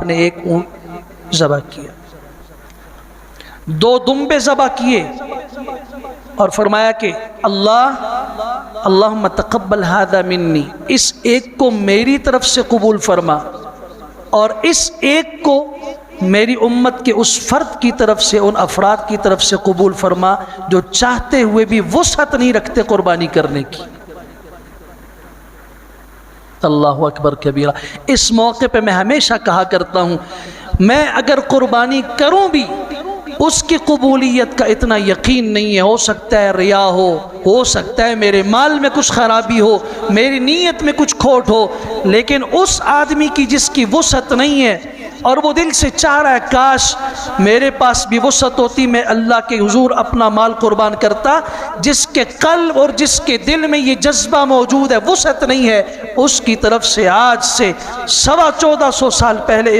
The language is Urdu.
نے ایک اونٹ ذبح کیا، 2 دمبے ذبح کیے اور فرمایا کہ اللہم تقبل ھذا منی، اس ایک کو میری طرف سے قبول فرما اور اس ایک کو میری امت کے اس فرد کی طرف سے، ان افراد کی طرف سے قبول فرما جو چاہتے ہوئے بھی وسعت نہیں رکھتے قربانی کرنے کی۔ اللہ اکبر کبیرہ۔ اس موقع پہ میں ہمیشہ کہا کرتا ہوں، میں اگر قربانی کروں بھی اس کی قبولیت کا اتنا یقین نہیں ہے، ہو سکتا ہے ریا ہو سکتا ہے میرے مال میں کچھ خرابی ہو، میری نیت میں کچھ کھوٹ ہو، لیکن اس آدمی کی جس کی وسعت نہیں ہے اور وہ دل سے چاہ رہا ہے کاش میرے پاس بھی وسعت ہوتی، میں اللہ کے حضور اپنا مال قربان کرتا، جس کے قلب اور جس کے دل میں یہ جذبہ موجود ہے، وسعت نہیں ہے، اس کی طرف سے آج سے 1450 سال پہلے